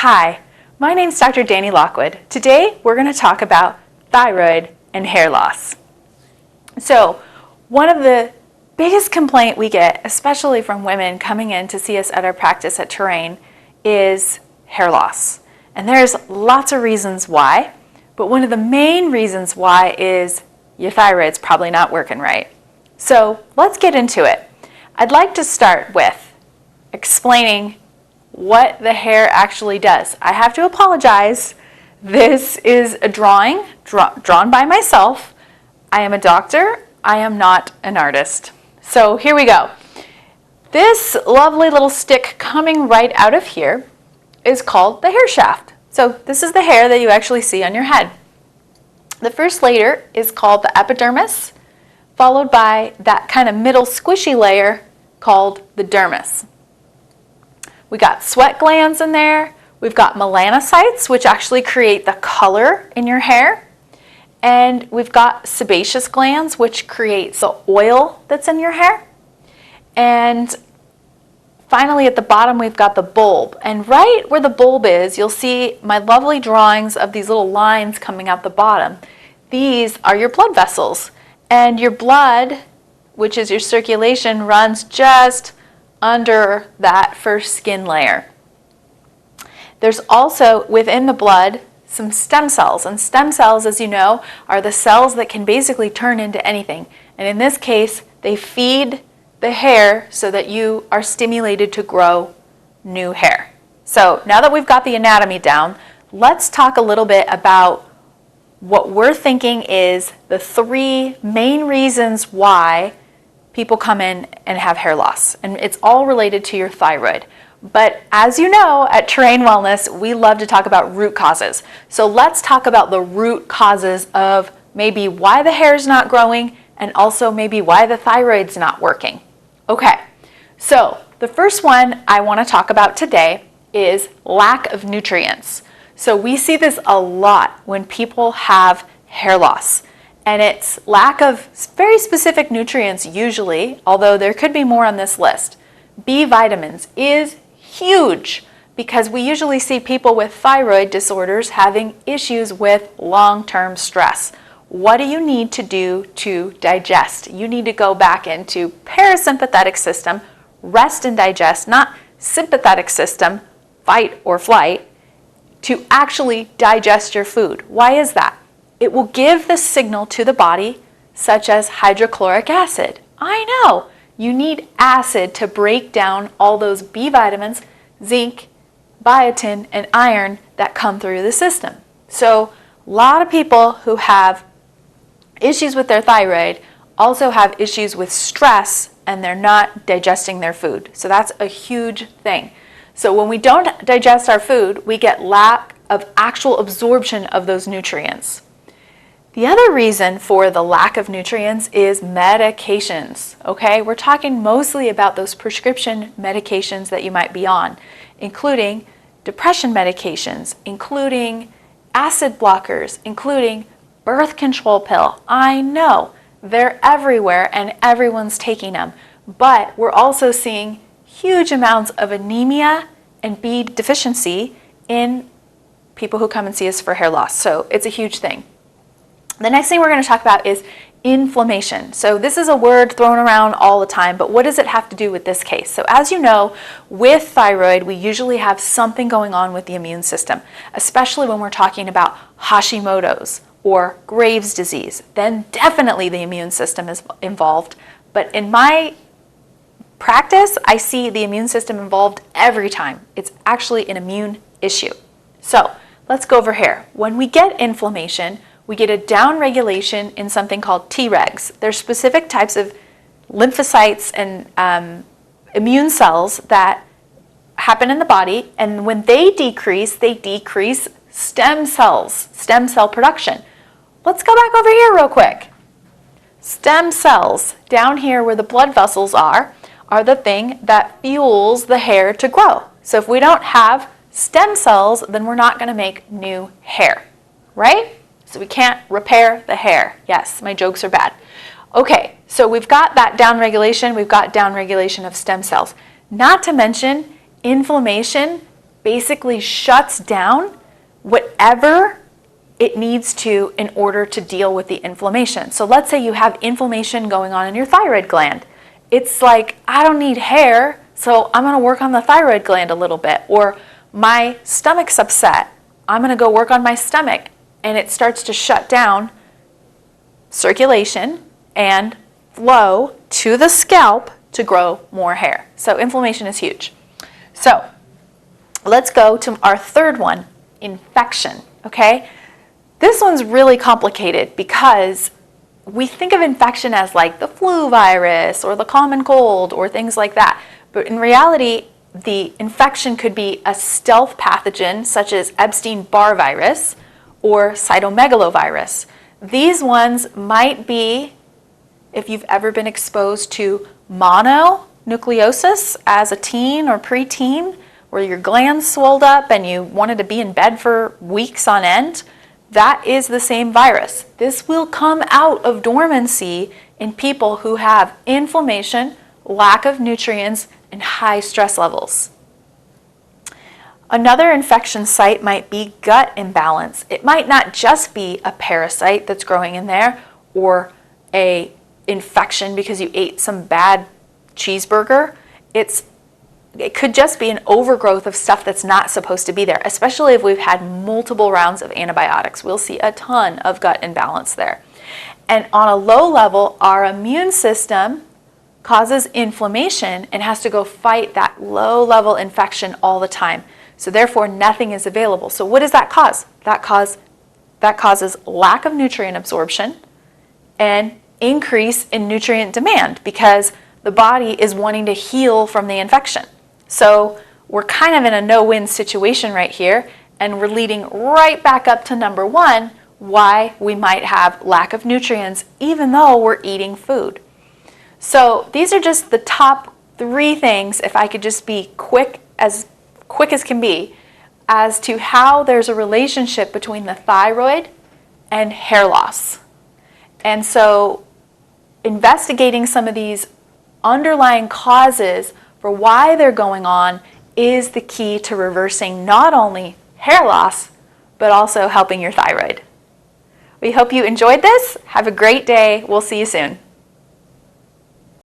Hi, my name is Dr. Danny Lockwood. Today we're going to talk about thyroid and hair loss. So one of the biggest complaints we get, especially from women coming in to see us at our practice at Terrain, is hair loss. And there's lots of reasons why, but one of the main reasons why is your thyroid's probably not working right. So let's get into it. I'd like to start with explaining what the hair actually does. I have to apologize. This is a drawing drawn by myself. I am a doctor. I am not an artist. So here we go. This lovely little stick coming right out of here is called the hair shaft. So this is the hair that you actually see on your head. The first layer is called the epidermis, followed by that kind of middle squishy layer called the dermis. We got sweat glands in there. We've got melanocytes, which actually create the color in your hair. And we've got sebaceous glands, which creates the oil that's in your hair. And finally, at the bottom, we've got the bulb. And right where the bulb is, you'll see my lovely drawings of these little lines coming out the bottom. These are your blood vessels. And your blood, which is your circulation, runs just under that first skin layer. There's also within the blood some stem cells, and stem cells, as you know, are the cells that can basically turn into anything. And in this case, they feed the hair so that you are stimulated to grow new hair. So now that we've got the anatomy down, let's talk a little bit about what we're thinking is the three main reasons why people come in and have hair loss. And it's all related to your thyroid. But as you know, at Terrain Wellness, we love to talk about root causes. So let's talk about the root causes of maybe why the hair is not growing and also maybe why the thyroid's not working. Okay, so the first one I want to talk about today is lack of nutrients. So we see this a lot when people have hair loss. And it's lack of very specific nutrients usually, although there could be more on this list. B vitamins is huge because we usually see people with thyroid disorders having issues with long-term stress. What do you need to do to digest? You need to go back into parasympathetic system, rest and digest, not sympathetic system, fight or flight, to actually digest your food. Why is that? It will give the signal to the body, such as hydrochloric acid. I know, you need acid to break down all those B vitamins, zinc, biotin, and iron that come through the system. So a lot of people who have issues with their thyroid also have issues with stress and they're not digesting their food. So that's a huge thing. So when we don't digest our food, we get lack of actual absorption of those nutrients. The other reason for the lack of nutrients is medications, okay? We're talking mostly about those prescription medications that you might be on, including depression medications, including acid blockers, including birth control pill. I know, they're everywhere and everyone's taking them, but we're also seeing huge amounts of anemia and B deficiency in people who come and see us for hair loss, so it's a huge thing. The next thing we're going to talk about is inflammation. So this is a word thrown around all the time, but what does it have to do with this case? So as you know, with thyroid, we usually have something going on with the immune system, especially when we're talking about Hashimoto's or Graves' disease. Then definitely the immune system is involved. But in my practice, I see the immune system involved every time. It's actually an immune issue. So let's go over here. When we get inflammation, we get a downregulation in something called Tregs. They're specific types of lymphocytes and immune cells that happen in the body, and when they decrease stem cells, stem cell production. Let's go back over here real quick. Stem cells, down here where the blood vessels are the thing that fuels the hair to grow. So if we don't have stem cells, then we're not going to make new hair, right? So we can't repair the hair. Yes, my jokes are bad. Okay, so we've got that downregulation. We've got downregulation of stem cells. Not to mention inflammation basically shuts down whatever it needs to in order to deal with the inflammation. So let's say you have inflammation going on in your thyroid gland. It's like, I don't need hair, so I'm going to work on the thyroid gland a little bit. Or my stomach's upset, I'm going to go work on my stomach. And it starts to shut down circulation and flow to the scalp to grow more hair. So inflammation is huge. So let's go to our third one, infection, okay? This one's really complicated because we think of infection as like the flu virus or the common cold or things like that. But in reality, the infection could be a stealth pathogen such as Epstein-Barr virus or cytomegalovirus. These ones might be, if you've ever been exposed to mononucleosis as a teen or preteen, where your glands swelled up and you wanted to be in bed for weeks on end, that is the same virus. This will come out of dormancy in people who have inflammation, lack of nutrients, and high stress levels. Another infection site might be gut imbalance. It might not just be a parasite that's growing in there or a infection because you ate some bad cheeseburger. It could just be an overgrowth of stuff that's not supposed to be there, especially if we've had multiple rounds of antibiotics. We'll see a ton of gut imbalance there. And on a low level, our immune system causes inflammation and has to go fight that low-level infection all the time. So therefore, nothing is available. So what does that cause? That causes lack of nutrient absorption and increase in nutrient demand because the body is wanting to heal from the infection. So we're kind of in a no-win situation right here, and we're leading right back up to number one, why we might have lack of nutrients even though we're eating food. So these are just the top 3 things, if I could just be quick as can be, as to how there's a relationship between the thyroid and hair loss. And so investigating some of these underlying causes for why they're going on is the key to reversing not only hair loss, but also helping your thyroid. We hope you enjoyed this. Have a great day. We'll see you soon.